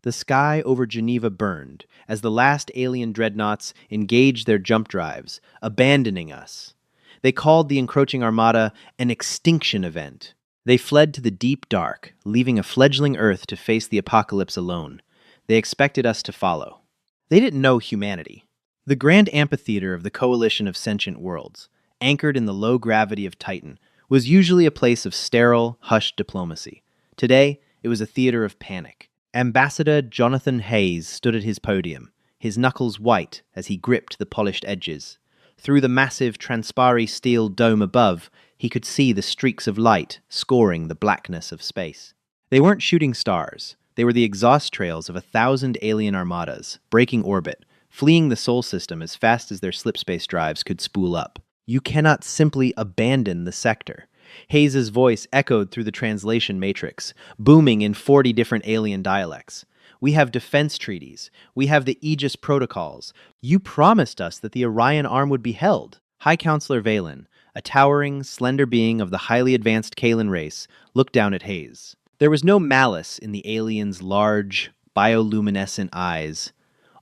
The sky over Geneva burned as the last alien dreadnoughts engaged their jump drives, abandoning us. They called the encroaching armada an extinction event. They fled to the deep dark, leaving a fledgling Earth to face the apocalypse alone. They expected us to follow. They didn't know humanity. The grand amphitheater of the coalition of sentient worlds, anchored in the low gravity of Titan, was usually a place of sterile, hushed diplomacy. Today, it was a theater of panic. Ambassador Jonathan Hayes stood at his podium, his knuckles white as he gripped the polished edges. Through the massive transpari steel dome above, he could see the streaks of light scoring the blackness of space. They weren't shooting stars. They were the exhaust trails of 1,000 alien armadas, breaking orbit, fleeing the Sol system as fast as their slipspace drives could spool up. You cannot simply abandon the sector. Hayes's voice echoed through the translation matrix, booming in 40 different alien dialects. We have defense treaties. We have the Aegis protocols. You promised us that the Orion arm would be held. High Counselor Valen, a towering, slender being of the highly advanced Kalan race, looked down at Hayes. There was no malice in the alien's large, bioluminescent eyes,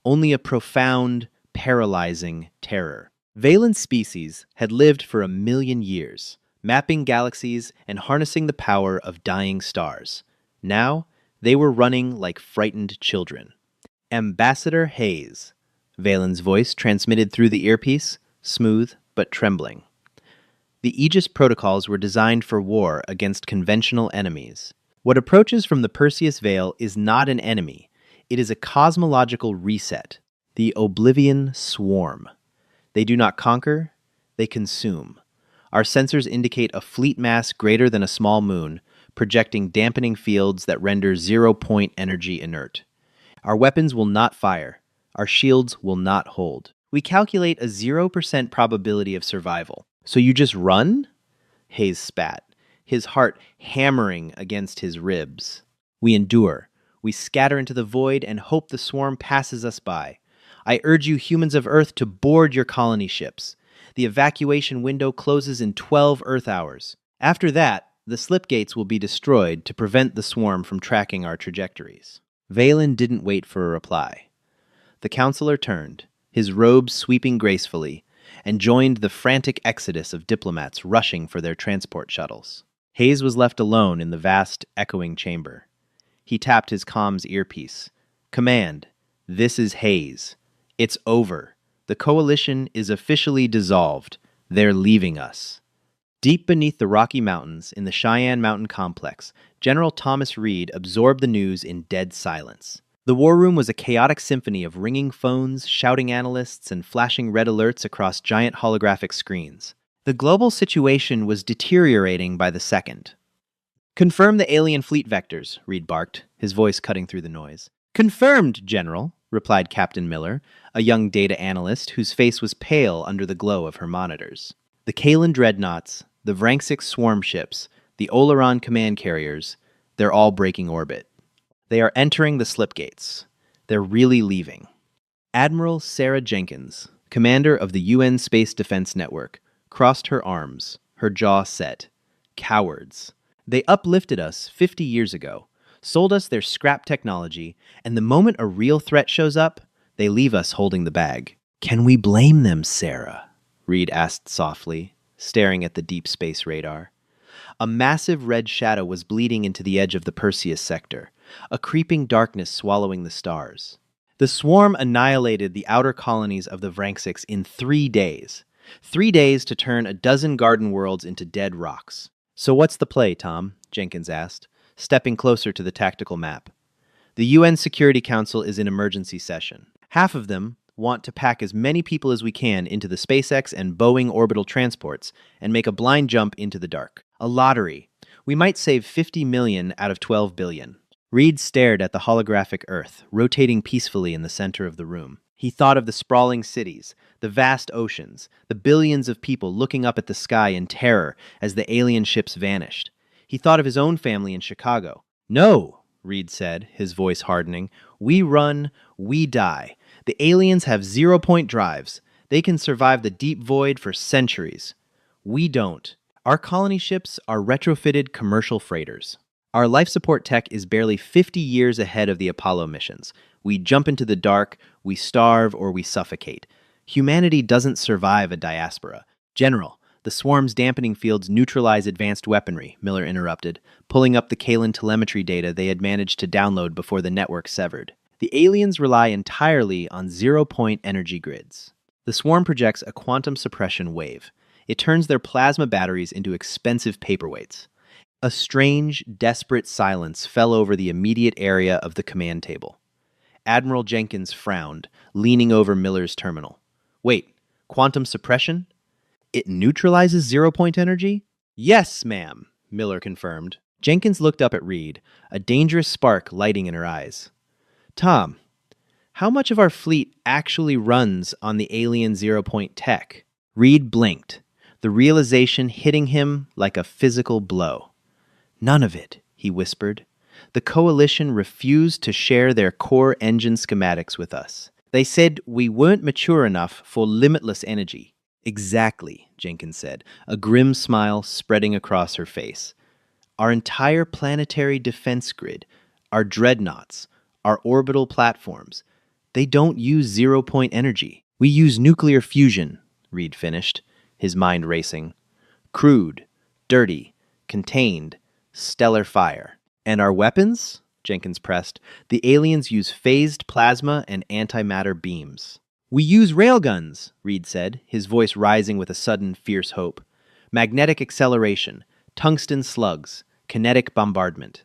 only a profound, paralyzing terror. Valen's species had lived for 1,000,000 years, mapping galaxies and harnessing the power of dying stars. Now, they were running like frightened children. Ambassador Hayes, Valen's voice transmitted through the earpiece, smooth but trembling. The Aegis protocols were designed for war against conventional enemies. What approaches from the Perseus Veil is not an enemy. It is a cosmological reset, the Oblivion Swarm. They do not conquer, they consume. Our sensors indicate a fleet mass greater than a small moon, projecting dampening fields that render zero-point energy inert. Our weapons will not fire. Our shields will not hold. We calculate a 0% probability of survival. So you just run? Hayes spat, his heart hammering against his ribs. We endure. We scatter into the void and hope the swarm passes us by. I urge you humans of Earth to board your colony ships. The evacuation window closes in 12 Earth hours. After that, the slip gates will be destroyed to prevent the swarm from tracking our trajectories. Valen didn't wait for a reply. The counselor turned, his robes sweeping gracefully, and joined the frantic exodus of diplomats rushing for their transport shuttles. Hayes was left alone in the vast, echoing chamber. He tapped his comms earpiece. Command, this is Hayes. It's over. The coalition is officially dissolved. They're leaving us. Deep beneath the Rocky Mountains, in the Cheyenne Mountain Complex, General Thomas Reed absorbed the news in dead silence. The war room was a chaotic symphony of ringing phones, shouting analysts, and flashing red alerts across giant holographic screens. The global situation was deteriorating by the second. Confirm the alien fleet vectors, Reed barked, his voice cutting through the noise. Confirmed, General, replied Captain Miller, a young data analyst whose face was pale under the glow of her monitors. The Kalan dreadnoughts, the Vranxic swarm ships, the Oleron command carriers, they're all breaking orbit. They are entering the slip gates. They're really leaving. Admiral Sarah Jenkins, commander of the UN Space Defense Network, crossed her arms, her jaw set. Cowards. They uplifted us 50 years ago, sold us their scrap technology, and the moment a real threat shows up, they leave us holding the bag. Can we blame them, Sarah? Reed asked softly, staring at the deep space radar. A massive red shadow was bleeding into the edge of the Perseus sector, a creeping darkness swallowing the stars. The swarm annihilated the outer colonies of the Vranxics in 3 days. 3 days to turn a dozen garden worlds into dead rocks. So what's the play, Tom? Jenkins asked, stepping closer to the tactical map. The UN Security Council is in emergency session. Half of them want to pack as many people as we can into the SpaceX and Boeing orbital transports and make a blind jump into the dark. A lottery. We might save 50 million out of 12 billion. Reed stared at the holographic Earth, rotating peacefully in the center of the room. He thought of the sprawling cities, the vast oceans, the billions of people looking up at the sky in terror as the alien ships vanished. He thought of his own family in Chicago. No, Reed said, his voice hardening. We run, we die. The aliens have 0-point drives. They can survive the deep void for centuries. We don't. Our colony ships are retrofitted commercial freighters. Our life support tech is barely 50 years ahead of the Apollo missions. We jump into the dark, we starve, or we suffocate. Humanity doesn't survive a diaspora. General, the swarm's dampening fields neutralize advanced weaponry, Miller interrupted, pulling up the Kalen telemetry data they had managed to download before the network severed. The aliens rely entirely on zero-point energy grids. The swarm projects a quantum suppression wave. It turns their plasma batteries into expensive paperweights. A strange, desperate silence fell over the immediate area of the command table. Admiral Jenkins frowned, leaning over Miller's terminal. Wait, quantum suppression? It neutralizes zero-point energy? Yes, ma'am, Miller confirmed. Jenkins looked up at Reed, a dangerous spark lighting in her eyes. Tom, how much of our fleet actually runs on the alien zero-point tech? Reed blinked, the realization hitting him like a physical blow. None of it, he whispered. The Coalition refused to share their core engine schematics with us. They said we weren't mature enough for limitless energy. Exactly, Jenkins said, a grim smile spreading across her face. Our entire planetary defense grid, our dreadnoughts, our orbital platforms, they don't use zero-point energy. We use nuclear fusion, Reed finished, his mind racing. Crude, dirty, contained, stellar fire. And our weapons? Jenkins pressed. The aliens use phased plasma and antimatter beams. We use railguns, Reed said, his voice rising with a sudden, fierce hope. Magnetic acceleration, tungsten slugs, kinetic bombardment.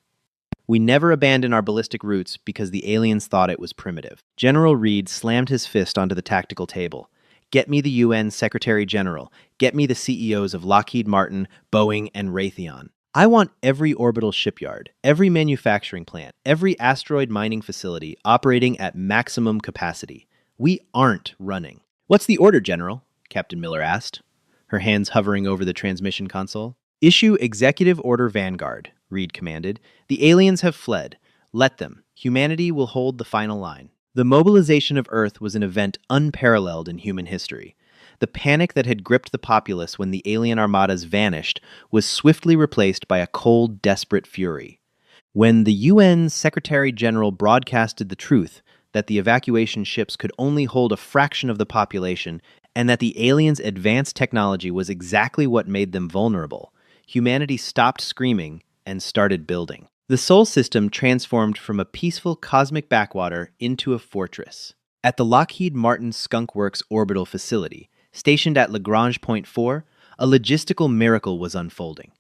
We never abandon our ballistic routes because the aliens thought it was primitive. General Reed slammed his fist onto the tactical table. Get me the UN Secretary General. Get me the CEOs of Lockheed Martin, Boeing, and Raytheon. I want every orbital shipyard, every manufacturing plant, every asteroid mining facility operating at maximum capacity. We aren't running. What's the order, General? Captain Miller asked, her hands hovering over the transmission console. Issue Executive Order Vanguard, Reed commanded. The aliens have fled. Let them. Humanity will hold the final line. The mobilization of Earth was an event unparalleled in human history. The panic that had gripped the populace when the alien armadas vanished was swiftly replaced by a cold, desperate fury. When the UN Secretary General broadcasted the truth that the evacuation ships could only hold a fraction of the population and that the aliens' advanced technology was exactly what made them vulnerable, humanity stopped screaming and started building. The Sol system transformed from a peaceful cosmic backwater into a fortress. At the Lockheed Martin Skunk Works orbital facility, stationed at Lagrange Point 4, a logistical miracle was unfolding.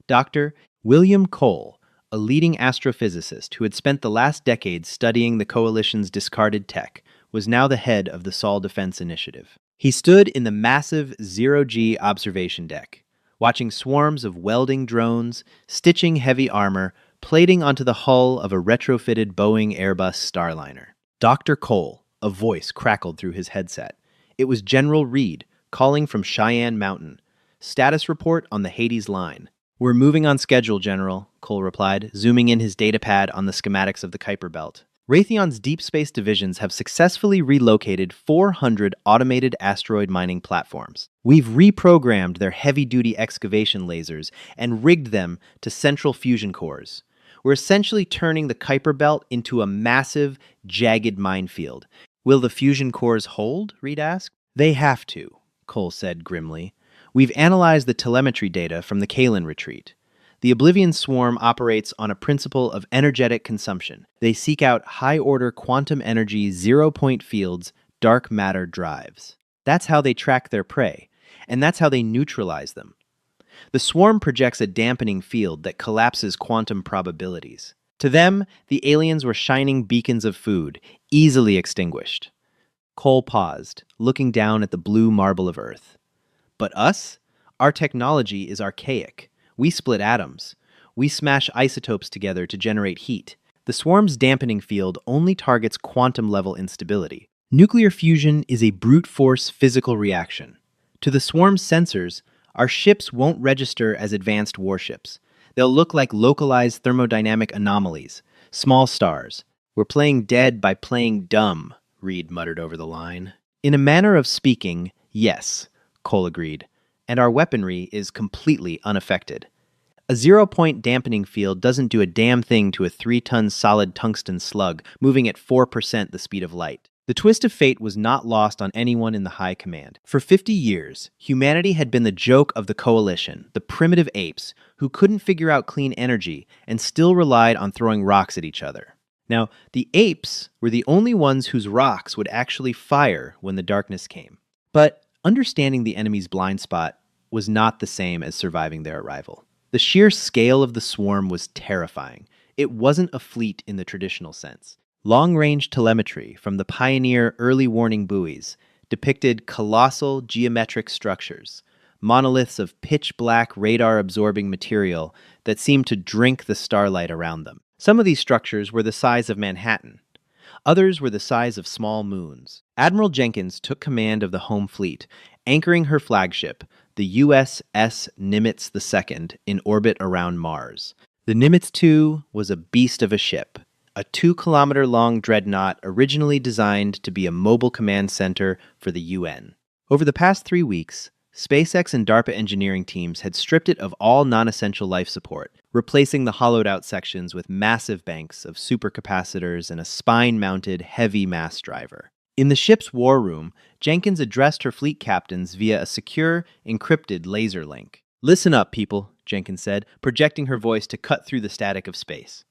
Dr. William Cole, a leading astrophysicist who had spent the last decade studying the Coalition's discarded tech, was now the head of the Sol Defense Initiative. He stood in the massive zero-G observation deck, watching swarms of welding drones, stitching heavy armor, plating onto the hull of a retrofitted Boeing Airbus Starliner. Dr. Cole, a voice crackled through his headset. It was General Reed, calling from Cheyenne Mountain. Status report on the Hades line. We're moving on schedule, General, Cole replied, zooming in his datapad on the schematics of the Kuiper Belt. Raytheon's deep space divisions have successfully relocated 400 automated asteroid mining platforms. We've reprogrammed their heavy-duty excavation lasers and rigged them to central fusion cores. We're essentially turning the Kuiper Belt into a massive, jagged minefield. Will the fusion cores hold? Reed asked. They have to, Cole said grimly. We've analyzed the telemetry data from the Kalen retreat. The Oblivion Swarm operates on a principle of energetic consumption. They seek out high-order quantum energy zero-point fields, dark matter drives. That's how they track their prey, and that's how they neutralize them. The swarm projects a dampening field that collapses quantum probabilities. To them, the aliens were shining beacons of food, easily extinguished. Cole paused, looking down at the blue marble of Earth. But us? Our technology is archaic. We split atoms. We smash isotopes together to generate heat. The swarm's dampening field only targets quantum-level instability. Nuclear fusion is a brute force physical reaction. To the swarm's sensors, our ships won't register as advanced warships. They'll look like localized thermodynamic anomalies, small stars. We're playing dead by playing dumb, Reed muttered over the line. In a manner of speaking, yes, Cole agreed, and our weaponry is completely unaffected. A 0-point dampening field doesn't do a damn thing to a 3-ton solid tungsten slug moving at 4% the speed of light. The twist of fate was not lost on anyone in the high command. For 50 years, humanity had been the joke of the coalition, the primitive apes, who couldn't figure out clean energy and still relied on throwing rocks at each other. Now, the apes were the only ones whose rocks would actually fire when the darkness came. But understanding the enemy's blind spot was not the same as surviving their arrival. The sheer scale of the swarm was terrifying. It wasn't a fleet in the traditional sense. Long-range telemetry from the Pioneer early warning buoys depicted colossal geometric structures, monoliths of pitch-black radar-absorbing material that seemed to drink the starlight around them. Some of these structures were the size of Manhattan. Others were the size of small moons. Admiral Jenkins took command of the home fleet, anchoring her flagship, the USS Nimitz II, in orbit around Mars. The Nimitz II was a beast of a ship, a 2-kilometer-long dreadnought originally designed to be a mobile command center for the UN. Over the past 3 weeks, SpaceX and DARPA engineering teams had stripped it of all non-essential life support, replacing the hollowed-out sections with massive banks of supercapacitors and a spine-mounted heavy mass driver. In the ship's war room, Jenkins addressed her fleet captains via a secure, encrypted laser link. "Listen up, people," Jenkins said, projecting her voice to cut through the static of space.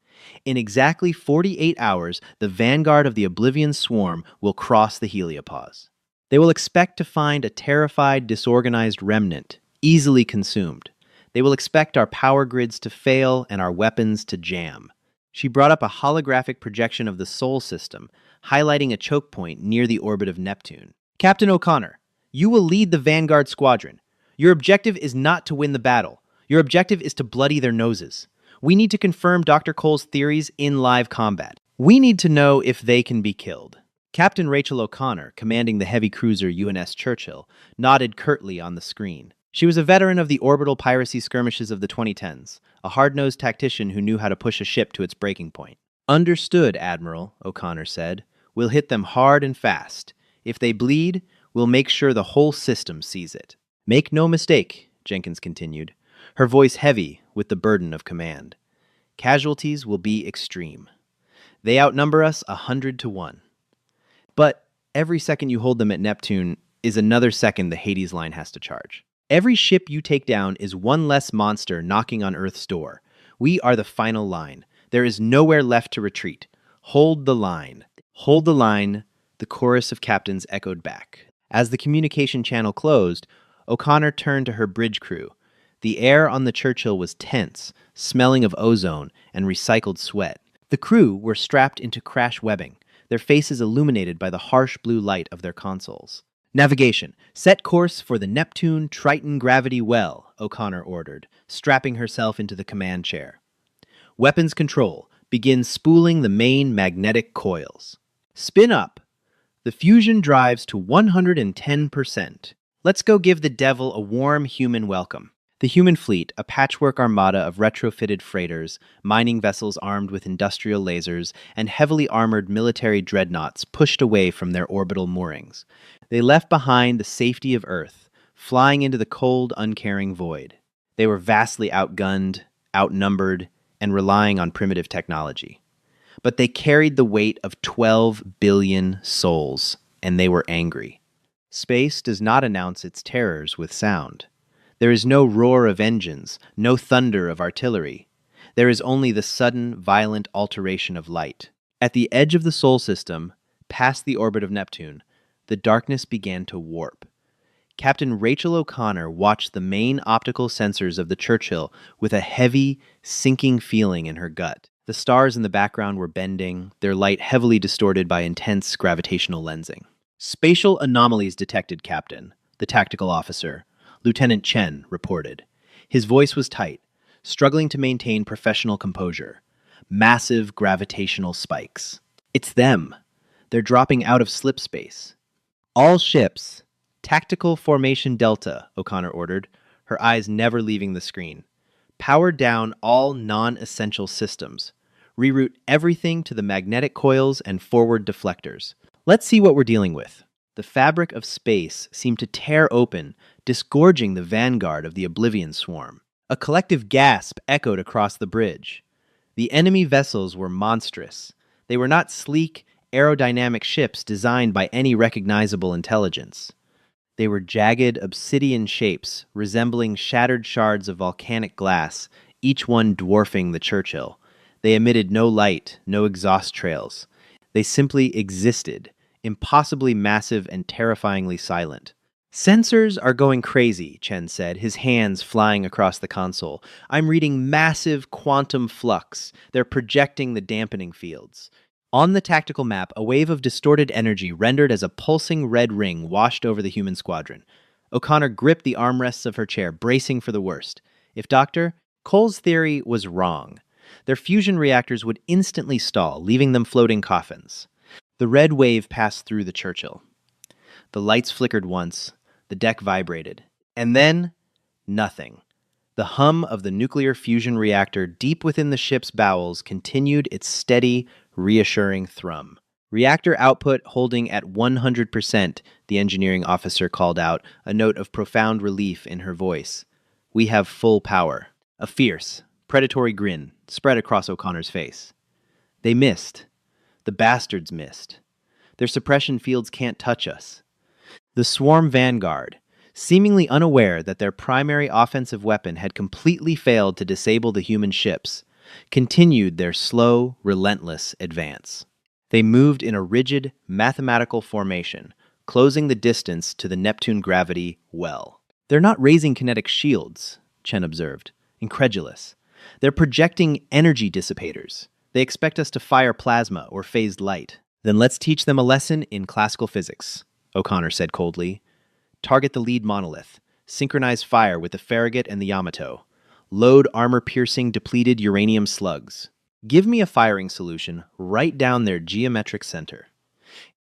"In exactly 48 hours, the vanguard of the Oblivion swarm will cross the heliopause. They will expect to find a terrified, disorganized remnant, easily consumed. They will expect our power grids to fail and our weapons to jam." She brought up a holographic projection of the Sol system, highlighting a choke point near the orbit of Neptune. "Captain O'Connor, you will lead the Vanguard Squadron. Your objective is not to win the battle. Your objective is to bloody their noses. We need to confirm Dr. Cole's theories in live combat. We need to know if they can be killed." Captain Rachel O'Connor, commanding the heavy cruiser UNS Churchill, nodded curtly on the screen. She was a veteran of the orbital piracy skirmishes of the 2010s, a hard-nosed tactician who knew how to push a ship to its breaking point. "Understood, Admiral," O'Connor said. "We'll hit them hard and fast. If they bleed, we'll make sure the whole system sees it." "Make no mistake," Jenkins continued, her voice heavy with the burden of command. "Casualties will be extreme. They outnumber us 100 to 1. But every second you hold them at Neptune is another second the Hades line has to charge. Every ship you take down is one less monster knocking on Earth's door. We are the final line. There is nowhere left to retreat. Hold the line. Hold the line," the chorus of captains echoed back. As the communication channel closed, O'Connor turned to her bridge crew. The air on the Churchill was tense, smelling of ozone and recycled sweat. The crew were strapped into crash webbing, their faces illuminated by the harsh blue light of their consoles. "Navigation, set course for the Neptune Triton gravity well," O'Connor ordered, strapping herself into the command chair. "Weapons control, begin spooling the main magnetic coils. Spin up. The fusion drives to 110%. Let's go give the devil a warm human welcome." The human fleet, a patchwork armada of retrofitted freighters, mining vessels armed with industrial lasers, and heavily armored military dreadnoughts, pushed away from their orbital moorings. They left behind the safety of Earth, flying into the cold, uncaring void. They were vastly outgunned, outnumbered, and relying on primitive technology. But they carried the weight of 12 billion souls, and they were angry. Space does not announce its terrors with sound. There is no roar of engines, no thunder of artillery. There is only the sudden, violent alteration of light. At the edge of the Sol system, past the orbit of Neptune, the darkness began to warp. Captain Rachel O'Connor watched the main optical sensors of the Churchill with a heavy, sinking feeling in her gut. The stars in the background were bending, their light heavily distorted by intense gravitational lensing. "Spatial anomalies detected, Captain," the tactical officer, Lieutenant Chen, reported. His voice was tight, struggling to maintain professional composure. "Massive gravitational spikes. It's them. They're dropping out of slip space." "All ships, tactical formation Delta," O'Connor ordered, her eyes never leaving the screen. "Power down all non-essential systems. Reroute everything to the magnetic coils and forward deflectors. Let's see what we're dealing with." The fabric of space seemed to tear open, disgorging the vanguard of the Oblivion swarm. A collective gasp echoed across the bridge. The enemy vessels were monstrous. They were not sleek, aerodynamic ships designed by any recognizable intelligence. They were jagged, obsidian shapes, resembling shattered shards of volcanic glass, each one dwarfing the Churchill. They emitted no light, no exhaust trails. They simply existed, impossibly massive and terrifyingly silent. Sensors are going crazy, Chen said, his hands flying across the console. I'm reading massive quantum flux. They're projecting the dampening fields. On the tactical map, a wave of distorted energy rendered as a pulsing red ring washed over the human squadron. O'Connor gripped the armrests of her chair, bracing for the worst. If Dr. Cole's theory was wrong, their fusion reactors would instantly stall, leaving them floating coffins. The red wave passed through the Churchill. The lights flickered once, the deck vibrated, and then nothing. The hum of the nuclear fusion reactor deep within the ship's bowels continued its steady, reassuring thrum. Reactor output holding at 100%, the engineering officer called out, a note of profound relief in her voice. We have full power. A fierce, predatory grin spread across O'Connor's face. They missed. The bastards missed. Their suppression fields can't touch us. The swarm vanguard, seemingly unaware that their primary offensive weapon had completely failed to disable the human ships, continued their slow, relentless advance. They moved in a rigid, mathematical formation, closing the distance to the Neptune gravity well. They're not raising kinetic shields, Chen observed, incredulous. They're projecting energy dissipators. They expect us to fire plasma or phased light. Then let's teach them a lesson in classical physics, O'Connor said coldly. Target the lead monolith. Synchronize fire with the Farragut and the Yamato. Load armor-piercing depleted uranium slugs. Give me a firing solution right down their geometric center.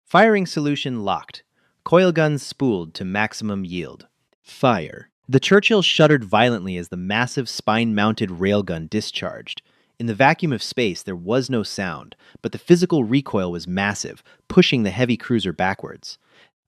Firing solution locked. Coil guns spooled to maximum yield. Fire. The Churchill shuddered violently as the massive spine-mounted railgun discharged. In the vacuum of space, there was no sound, but the physical recoil was massive, pushing the heavy cruiser backwards.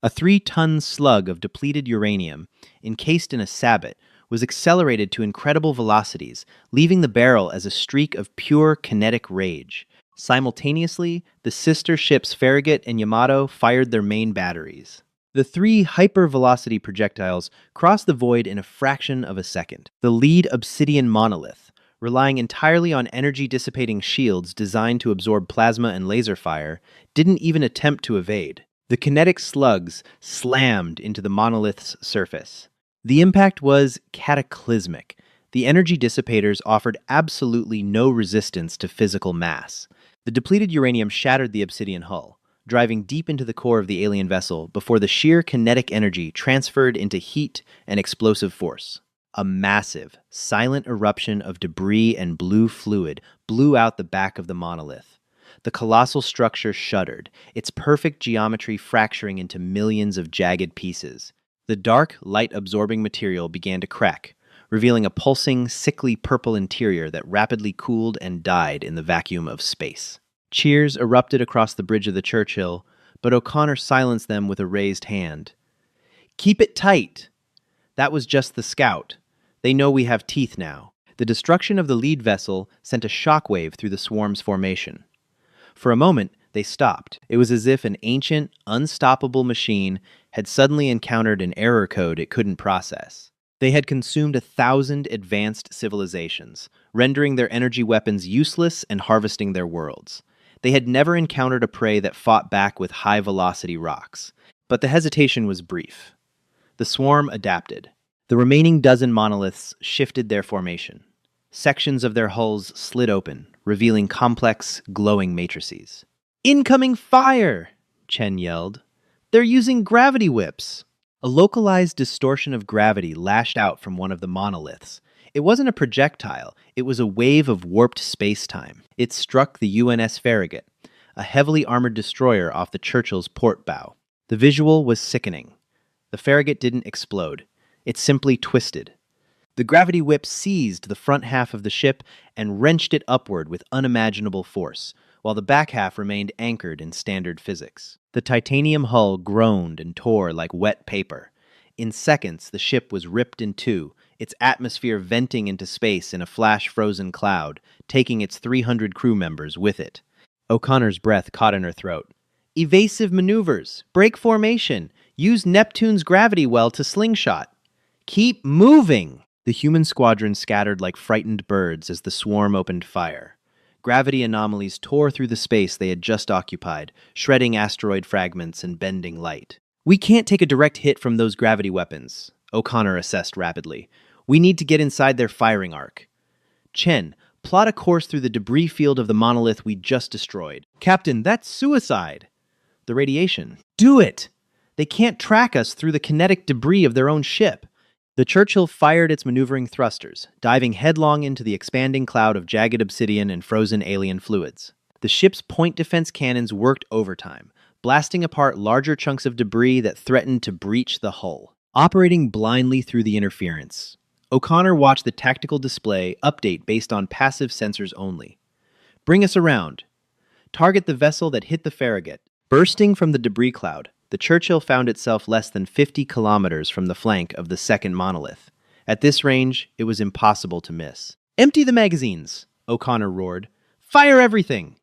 A 3-ton slug of depleted uranium, encased in a sabot, was accelerated to incredible velocities, leaving the barrel as a streak of pure kinetic rage. Simultaneously, the sister ships Farragut and Yamato fired their main batteries. The 3 hyper-velocity projectiles crossed the void in a fraction of a second. The lead obsidian monolith, relying entirely on energy-dissipating shields designed to absorb plasma and laser fire, didn't even attempt to evade. The kinetic slugs slammed into the monolith's surface. The impact was cataclysmic. The energy dissipators offered absolutely no resistance to physical mass. The depleted uranium shattered the obsidian hull, driving deep into the core of the alien vessel before the sheer kinetic energy transferred into heat and explosive force. A massive, silent eruption of debris and blue fluid blew out the back of the monolith. The colossal structure shuddered, its perfect geometry fracturing into millions of jagged pieces. The dark, light-absorbing material began to crack, revealing a pulsing, sickly purple interior that rapidly cooled and died in the vacuum of space. Cheers erupted across the bridge of the Churchill, but O'Connor silenced them with a raised hand. "Keep it tight!" That was just the scout. They know we have teeth now. The destruction of the lead vessel sent a shockwave through the swarm's formation. For a moment, they stopped. It was as if an ancient, unstoppable machine had suddenly encountered an error code it couldn't process. They had consumed 1,000 advanced civilizations, rendering their energy weapons useless and harvesting their worlds. They had never encountered a prey that fought back with high-velocity rocks. But the hesitation was brief. The swarm adapted. The remaining dozen monoliths shifted their formation. Sections of their hulls slid open, revealing complex, glowing matrices. "Incoming fire!" Chen yelled. "They're using gravity whips!" A localized distortion of gravity lashed out from one of the monoliths. It wasn't a projectile, it was a wave of warped space-time. It struck the UNS Farragut, a heavily armored destroyer off the Churchill's port bow. The visual was sickening. The Farragut didn't explode. It simply twisted. The gravity whip seized the front half of the ship and wrenched it upward with unimaginable force, while the back half remained anchored in standard physics. The titanium hull groaned and tore like wet paper. In seconds, the ship was ripped in two, its atmosphere venting into space in a flash-frozen cloud, taking its 300 crew members with it. O'Connor's breath caught in her throat. Evasive maneuvers, break formation, use Neptune's gravity well to slingshot. Keep moving! The human squadron scattered like frightened birds as the swarm opened fire. Gravity anomalies tore through the space they had just occupied, shredding asteroid fragments and bending light. We can't take a direct hit from those gravity weapons, O'Connor assessed rapidly. We need to get inside their firing arc. Chen, plot a course through the debris field of the monolith we just destroyed. Captain, that's suicide! The radiation. Do it! They can't track us through the kinetic debris of their own ship. The Churchill fired its maneuvering thrusters, diving headlong into the expanding cloud of jagged obsidian and frozen alien fluids. The ship's point defense cannons worked overtime, blasting apart larger chunks of debris that threatened to breach the hull. Operating blindly through the interference, O'Connor watched the tactical display update based on passive sensors only. Bring us around. Target the vessel that hit the Farragut. Bursting from the debris cloud, the Churchill found itself less than 50 kilometers from the flank of the second monolith. At this range, it was impossible to miss. Empty the magazines, O'Connor roared. Fire everything!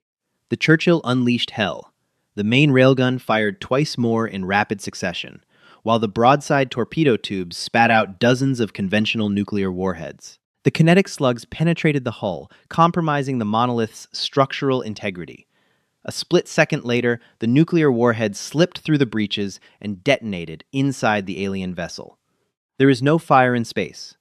The Churchill unleashed hell. The main railgun fired twice more in rapid succession, while the broadside torpedo tubes spat out dozens of conventional nuclear warheads. The kinetic slugs penetrated the hull, compromising the monolith's structural integrity. A split second later, the nuclear warhead slipped through the breaches and detonated inside the alien vessel. There is no fire in space,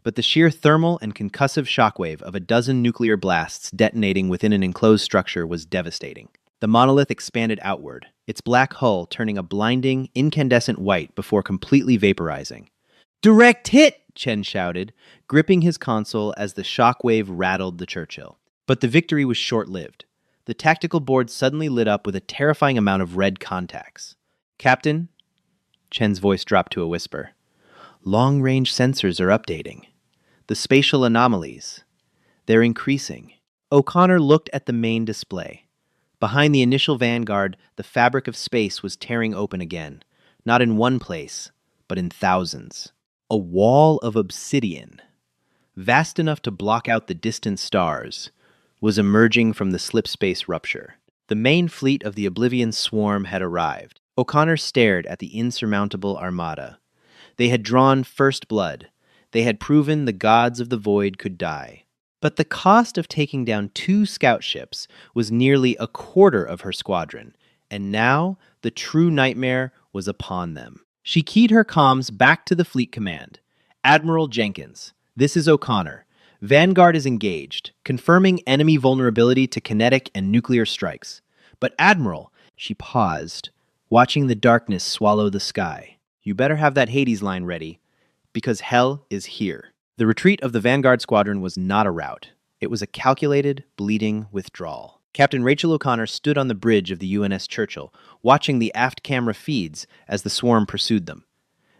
but the sheer thermal and concussive shockwave of a dozen nuclear blasts detonating within an enclosed structure was devastating. The monolith expanded outward, its black hull turning a blinding, incandescent white before completely vaporizing. Direct hit! Chen shouted, gripping his console as the shockwave rattled the Churchill. But the victory was short-lived. The tactical board suddenly lit up with a terrifying amount of red contacts. Captain? Chen's voice dropped to a whisper. Long-range sensors are updating. The spatial anomalies. They're increasing. O'Connor looked at the main display. Behind the initial vanguard, the fabric of space was tearing open again. Not in one place, but in thousands. A wall of obsidian, vast enough to block out the distant stars, was emerging from the slipspace rupture. The main fleet of the Oblivion swarm had arrived. O'Connor stared at the insurmountable armada. They had drawn first blood. They had proven the gods of the void could die. But the cost of taking down 2 scout ships was nearly a quarter of her squadron, and now the true nightmare was upon them. She keyed her comms back to the fleet command. Admiral Jenkins, this is O'Connor. Vanguard is engaged, confirming enemy vulnerability to kinetic and nuclear strikes. But Admiral, she paused, watching the darkness swallow the sky. You better have that Hades line ready, because hell is here. The retreat of the Vanguard squadron was not a rout. It was a calculated, bleeding withdrawal. Captain Rachel O'Connor stood on the bridge of the UNS Churchill, watching the aft camera feeds as the swarm pursued them.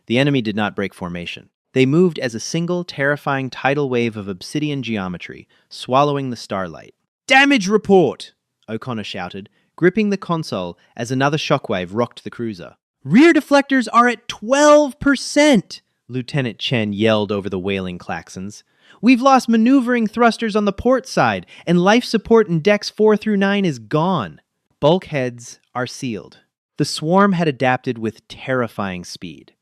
The enemy did not break formation. They moved as a single, terrifying tidal wave of obsidian geometry, swallowing the starlight. Damage report! O'Connor shouted, gripping the console as another shockwave rocked the cruiser. Rear deflectors are at 12%! Lieutenant Chen yelled over the wailing klaxons. We've lost maneuvering thrusters on the port side, and life support in decks 4 through 9 is gone. Bulkheads are sealed. The swarm had adapted with terrifying speed.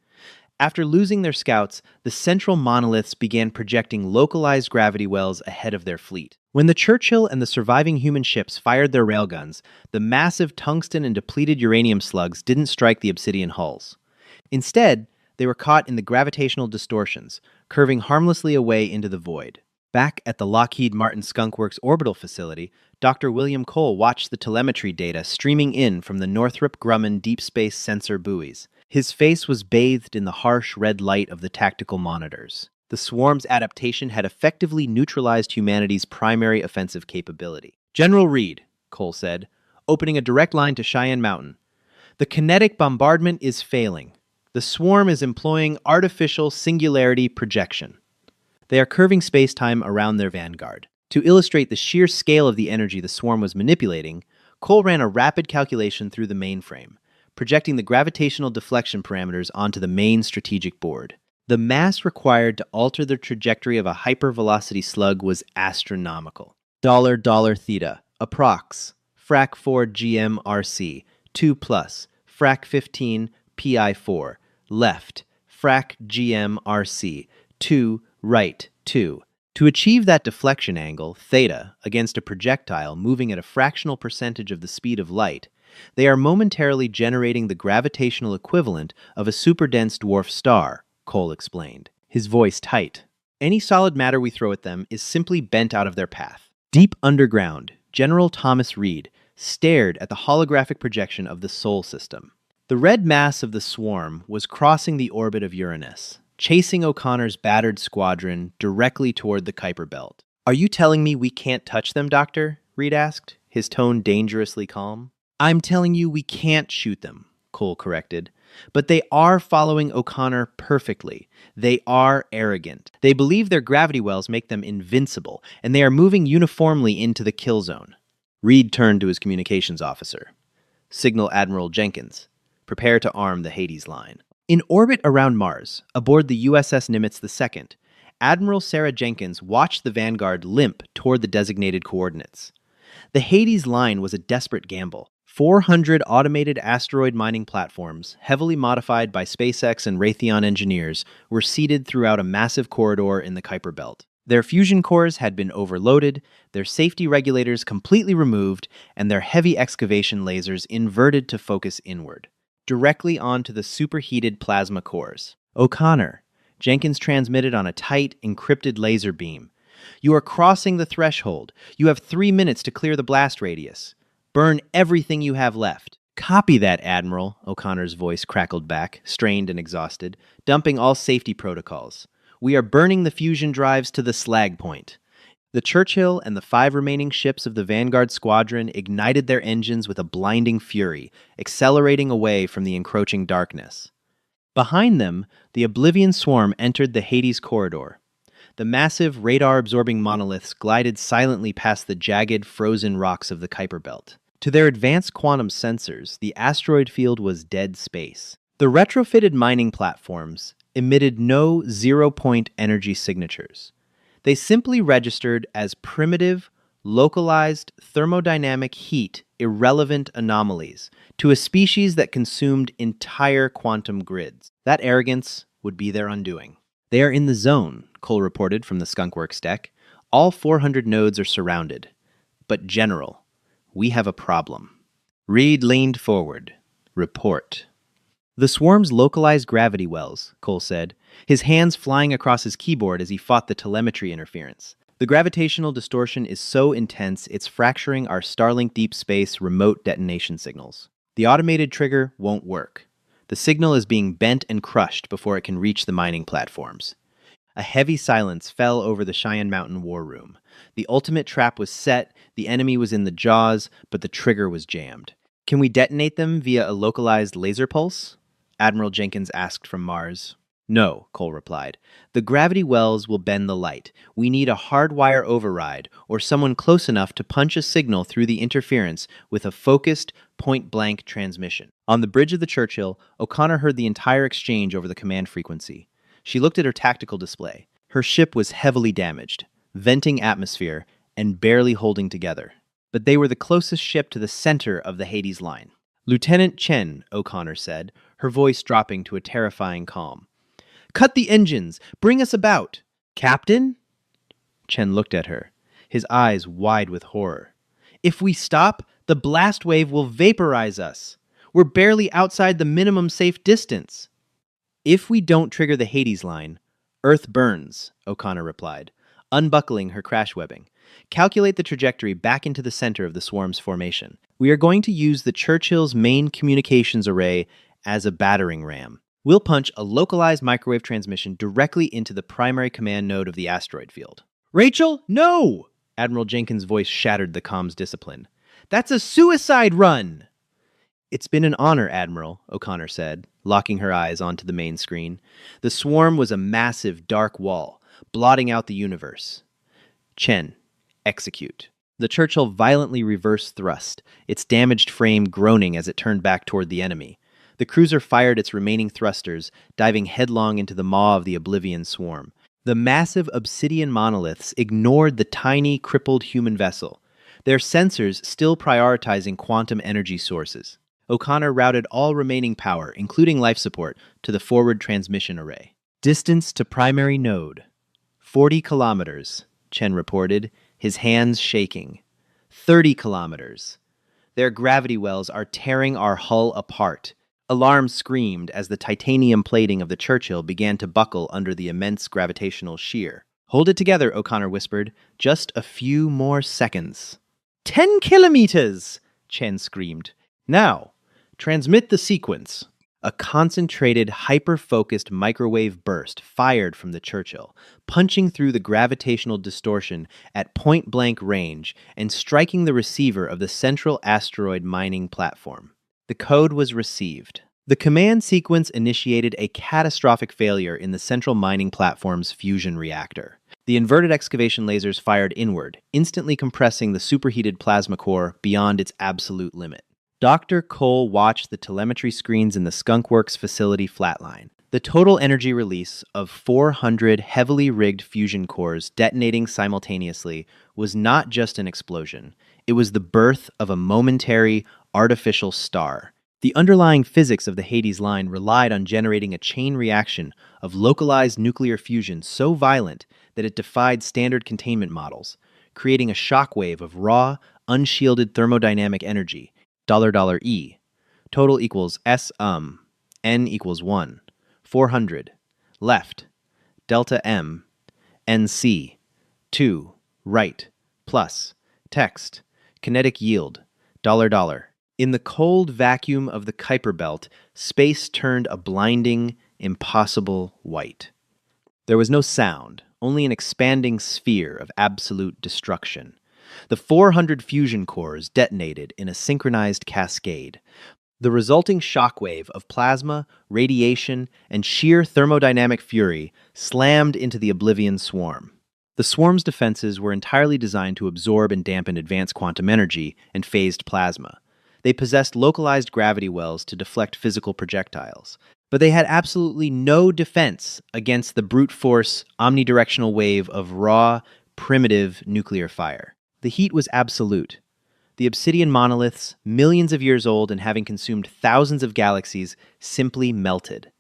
After losing their scouts, the central monoliths began projecting localized gravity wells ahead of their fleet. When the Churchill and the surviving human ships fired their railguns, the massive tungsten and depleted uranium slugs didn't strike the obsidian hulls. Instead, they were caught in the gravitational distortions, curving harmlessly away into the void. Back at the Lockheed Martin Skunk Works orbital facility, Dr. William Cole watched the telemetry data streaming in from the Northrop Grumman deep space sensor buoys. His face was bathed in the harsh red light of the tactical monitors. The swarm's adaptation had effectively neutralized humanity's primary offensive capability. General Reed, Cole said, opening a direct line to Cheyenne Mountain. The kinetic bombardment is failing. The swarm is employing artificial singularity projection. They are curving space-time around their vanguard. To illustrate the sheer scale of the energy the swarm was manipulating, Cole ran a rapid calculation through the mainframe, projecting the gravitational deflection parameters onto the main strategic board. The mass required to alter the trajectory of a hypervelocity slug was astronomical. Dollar theta, approx, frac 4 GMRC, 2 plus, frac 15 PI4, left, frac GMRC, 2, right, 2. To achieve that deflection angle, theta, against a projectile moving at a fractional percentage of the speed of light, they are momentarily generating the gravitational equivalent of a superdense dwarf star, Cole explained, his voice tight. Any solid matter we throw at them is simply bent out of their path. Deep underground, General Thomas Reed stared at the holographic projection of the Sol system. The red mass of the swarm was crossing the orbit of Uranus, chasing O'Connor's battered squadron directly toward the Kuiper Belt. "Are you telling me we can't touch them, Doctor?" Reed asked, his tone dangerously calm. "I'm telling you we can't shoot them," Cole corrected. "But they are following O'Connor perfectly. They are arrogant. They believe their gravity wells make them invincible, and they are moving uniformly into the kill zone." Reed turned to his communications officer. "Signal Admiral Jenkins. Prepare to arm the Hades line." In orbit around Mars, aboard the USS Nimitz II, Admiral Sarah Jenkins watched the Vanguard limp toward the designated coordinates. The Hades line was a desperate gamble. 400 automated asteroid mining platforms, heavily modified by SpaceX and Raytheon engineers, were seated throughout a massive corridor in the Kuiper Belt. Their fusion cores had been overloaded, their safety regulators completely removed, and their heavy excavation lasers inverted to focus inward, directly onto the superheated plasma cores. "O'Connor," Jenkins transmitted on a tight, encrypted laser beam. "You are crossing the threshold. You have 3 minutes to clear the blast radius. Burn everything you have left." "Copy that, Admiral," O'Connor's voice crackled back, strained and exhausted, dumping all safety protocols. "We are burning the fusion drives to the slag point." The Churchill and the 5 remaining ships of the Vanguard Squadron ignited their engines with a blinding fury, accelerating away from the encroaching darkness. Behind them, the Oblivion swarm entered the Hades corridor. The massive, radar-absorbing monoliths glided silently past the jagged, frozen rocks of the Kuiper Belt. To their advanced quantum sensors, the asteroid field was dead space. The retrofitted mining platforms emitted no zero-point energy signatures. They simply registered as primitive, localized thermodynamic heat irrelevant anomalies to a species that consumed entire quantum grids. That arrogance would be their undoing. "They are in the zone," Cole reported from the Skunkworks deck. "All 400 nodes are surrounded. But General, we have a problem." Reed leaned forward. "Report." "The swarm's localized gravity wells," Cole said, his hands flying across his keyboard as he fought the telemetry interference. "The gravitational distortion is so intense it's fracturing our Starlink deep space remote detonation signals. The automated trigger won't work. The signal is being bent and crushed before it can reach the mining platforms." A heavy silence fell over the Cheyenne Mountain war room. The ultimate trap was set, the enemy was in the jaws, but the trigger was jammed. "Can we detonate them via a localized laser pulse?" Admiral Jenkins asked from Mars. "No," Cole replied. "The gravity wells will bend the light. We need a hardwire override, or someone close enough to punch a signal through the interference with a focused, point-blank transmission." On the bridge of the Churchill, O'Connor heard the entire exchange over the command frequency. She looked at her tactical display. Her ship was heavily damaged, venting atmosphere, and barely holding together. But they were the closest ship to the center of the Hades line. "Lieutenant Chen," O'Connor said, her voice dropping to a terrifying calm. "Cut the engines! Bring us about!" "Captain?" Chen looked at her, his eyes wide with horror. "If we stop, the blast wave will vaporize us. We're barely outside the minimum safe distance." "If we don't trigger the Hades line, Earth burns," O'Connor replied, unbuckling her crash webbing. "Calculate the trajectory back into the center of the swarm's formation. We are going to use the Churchill's main communications array as a battering ram. We'll punch a localized microwave transmission directly into the primary command node of the asteroid field." "Rachel, no!" Admiral Jenkins' voice shattered the comms discipline. "That's a suicide run!" "It's been an honor, Admiral," O'Connor said, locking her eyes onto the main screen. The swarm was a massive, dark wall, blotting out the universe. "Chen, execute." The Churchill violently reverse thrust, its damaged frame groaning as it turned back toward the enemy. The cruiser fired its remaining thrusters, diving headlong into the maw of the Oblivion swarm. The massive obsidian monoliths ignored the tiny, crippled human vessel, their sensors still prioritizing quantum energy sources. O'Connor routed all remaining power, including life support, to the forward transmission array. Distance to primary node: 40 kilometers, Chen reported, his hands shaking. 30 kilometers. Their gravity wells are tearing our hull apart. Alarm screamed as the titanium plating of the Churchill began to buckle under the immense gravitational shear. Hold it together, O'Connor whispered. Just a few more seconds. 10 kilometers, Chen screamed. Now, transmit the sequence. A concentrated, hyper-focused microwave burst fired from the Churchill, punching through the gravitational distortion at point-blank range and striking the receiver of the central asteroid mining platform. The code was received. The command sequence initiated a catastrophic failure in the central mining platform's fusion reactor. The inverted excavation lasers fired inward, instantly compressing the superheated plasma core beyond its absolute limit. Dr. Cole watched the telemetry screens in the Skunkworks facility flatline. The total energy release of 400 heavily rigged fusion cores detonating simultaneously was not just an explosion. It was the birth of a momentary, artificial star. The underlying physics of the Hades line relied on generating a chain reaction of localized nuclear fusion so violent that it defied standard containment models, creating a shockwave of raw, unshielded thermodynamic energy. $E. Total equals N equals 1. 400. Left. Delta M. NC. 2. Right. Plus. Text. Kinetic yield. $. In the cold vacuum of the Kuiper Belt, space turned a blinding, impossible white. There was no sound, only an expanding sphere of absolute destruction. The 400 fusion cores detonated in a synchronized cascade. The resulting shockwave of plasma, radiation, and sheer thermodynamic fury slammed into the Oblivion swarm. The swarm's defenses were entirely designed to absorb and dampen advanced quantum energy and phased plasma. They possessed localized gravity wells to deflect physical projectiles, but they had absolutely no defense against the brute force, omnidirectional wave of raw, primitive nuclear fire. The heat was absolute. The obsidian monoliths, millions of years old and having consumed thousands of galaxies, simply melted.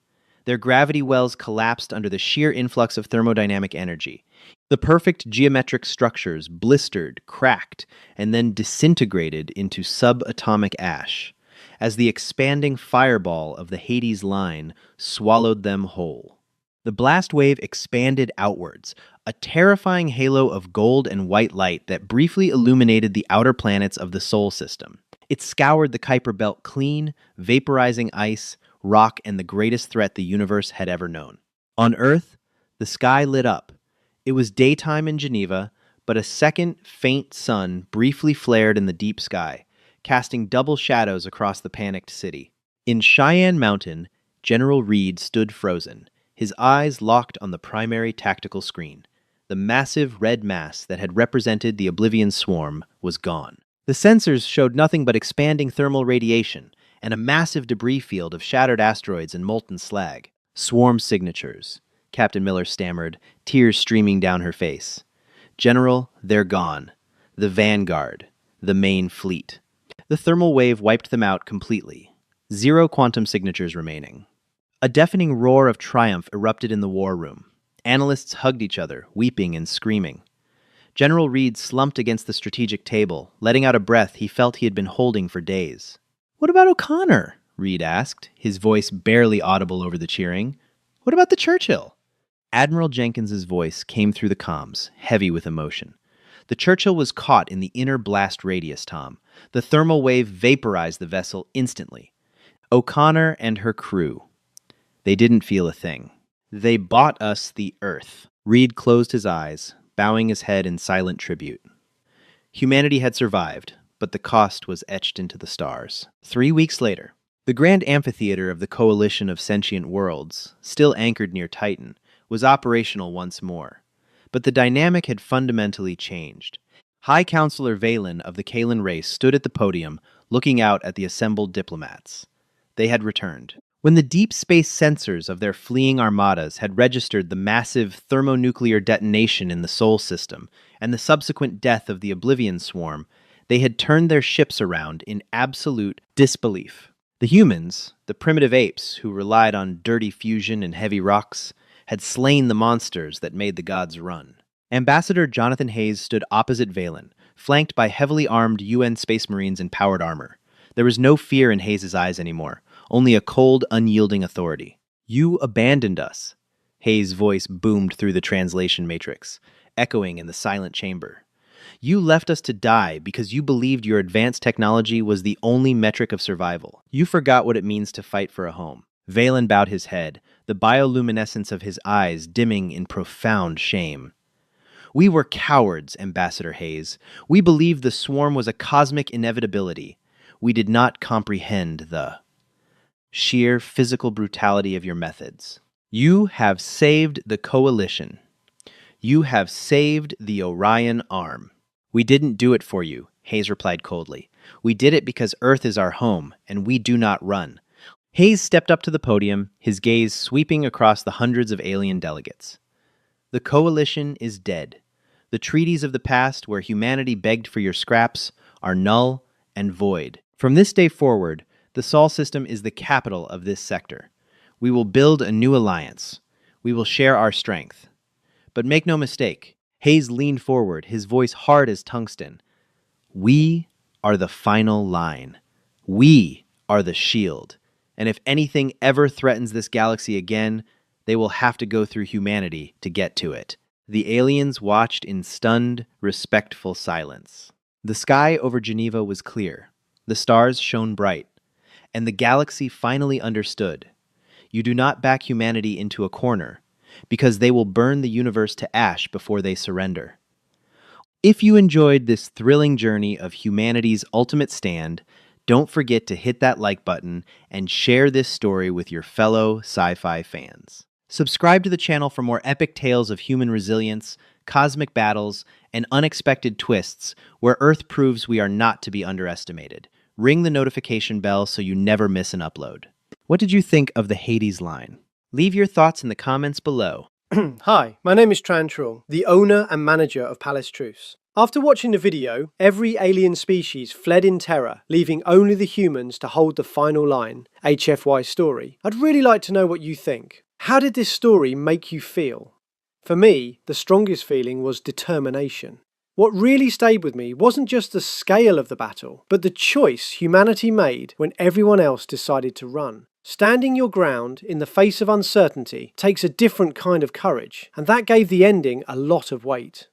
Their gravity wells collapsed under the sheer influx of thermodynamic energy. The perfect geometric structures blistered, cracked, and then disintegrated into subatomic ash, as the expanding fireball of the Hades line swallowed them whole. The blast wave expanded outwards, a terrifying halo of gold and white light that briefly illuminated the outer planets of the Sol system. It scoured the Kuiper Belt clean, vaporizing ice, rock, and the greatest threat the universe had ever known. On Earth, the sky lit up. It was daytime in Geneva, but a second, faint sun briefly flared in the deep sky, casting double shadows across the panicked city. In Cheyenne Mountain, General Reed stood frozen, his eyes locked on the primary tactical screen. The massive red mass that had represented the Oblivion swarm was gone. The sensors showed nothing but expanding thermal radiation and a massive debris field of shattered asteroids and molten slag. Swarm signatures, Captain Miller stammered, tears streaming down her face. General, they're gone. The Vanguard. The main fleet. The thermal wave wiped them out completely. 0 quantum signatures remaining. A deafening roar of triumph erupted in the war room. Analysts hugged each other, weeping and screaming. General Reed slumped against the strategic table, letting out a breath he felt he had been holding for days. "What about O'Connor?" Reed asked, his voice barely audible over the cheering. "What about the Churchill?" Admiral Jenkins's voice came through the comms, heavy with emotion. The Churchill was caught in the inner blast radius, Tom. The thermal wave vaporized the vessel instantly. O'Connor and her crew. They didn't feel a thing. They bought us the Earth. Reed closed his eyes, bowing his head in silent tribute. Humanity had survived, but the cost was etched into the stars. 3 weeks later, the grand amphitheater of the Coalition of Sentient Worlds, still anchored near Titan, was operational once more. But the dynamic had fundamentally changed. High Counselor Valen of the Kalan race stood at the podium, looking out at the assembled diplomats. They had returned. When the deep space sensors of their fleeing armadas had registered the massive thermonuclear detonation in the Sol system and the subsequent death of the Oblivion swarm, they had turned their ships around in absolute disbelief. The humans, the primitive apes who relied on dirty fusion and heavy rocks, had slain the monsters that made the gods run. Ambassador Jonathan Hayes stood opposite Valen, flanked by heavily armed UN Space Marines in powered armor. There was no fear in Hayes' eyes anymore, only a cold, unyielding authority. "You abandoned us." Hayes' voice boomed through the translation matrix, echoing in the silent chamber. "You left us to die because you believed your advanced technology was the only metric of survival. You forgot what it means to fight for a home." Valen bowed his head, the bioluminescence of his eyes dimming in profound shame. "We were cowards, Ambassador Hayes. We believed the swarm was a cosmic inevitability. We did not comprehend the sheer physical brutality of your methods. You have saved the Coalition. You have saved the Orion Arm." "We didn't do it for you," Hayes replied coldly. "We did it because Earth is our home, and we do not run." Hayes stepped up to the podium, his gaze sweeping across the hundreds of alien delegates. "The Coalition is dead. The treaties of the past where humanity begged for your scraps are null and void. From this day forward, the Sol system is the capital of this sector. We will build a new alliance. We will share our strength. But make no mistake," Hayes leaned forward, his voice hard as tungsten. "We are the final line. We are the shield. And if anything ever threatens this galaxy again, they will have to go through humanity to get to it." The aliens watched in stunned, respectful silence. The sky over Geneva was clear. The stars shone bright. And the galaxy finally understood. You do not back humanity into a corner, because they will burn the universe to ash before they surrender. If you enjoyed this thrilling journey of humanity's ultimate stand, don't forget to hit that like button and share this story with your fellow sci-fi fans. Subscribe to the channel for more epic tales of human resilience, cosmic battles, and unexpected twists where Earth proves we are not to be underestimated. Ring the notification bell so you never miss an upload. What did you think of the Hades line? Leave your thoughts in the comments below. Hi, my name is Tran Trull, the owner and manager of Palace Truce. After watching the video, every alien species fled in terror, leaving only the humans to hold the final line, HFY story. I'd really like to know what you think. How did this story make you feel? For me, the strongest feeling was determination. What really stayed with me wasn't just the scale of the battle, but the choice humanity made when everyone else decided to run. Standing your ground in the face of uncertainty takes a different kind of courage, and that gave the ending a lot of weight.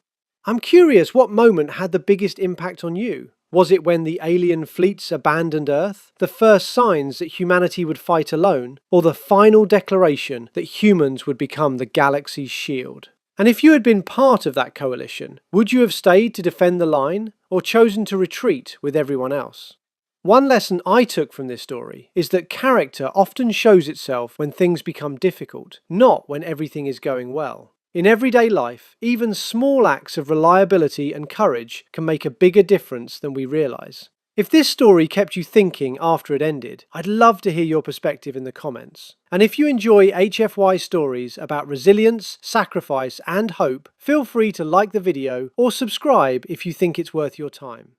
I'm curious what moment had the biggest impact on you? Was it when the alien fleets abandoned Earth, the first signs that humanity would fight alone, or the final declaration that humans would become the galaxy's shield? And if you had been part of that coalition, would you have stayed to defend the line, or chosen to retreat with everyone else? One lesson I took from this story is that character often shows itself when things become difficult, not when everything is going well. In everyday life, even small acts of reliability and courage can make a bigger difference than we realise. If this story kept you thinking after it ended, I'd love to hear your perspective in the comments. And if you enjoy HFY stories about resilience, sacrifice and hope, feel free to like the video or subscribe if you think it's worth your time.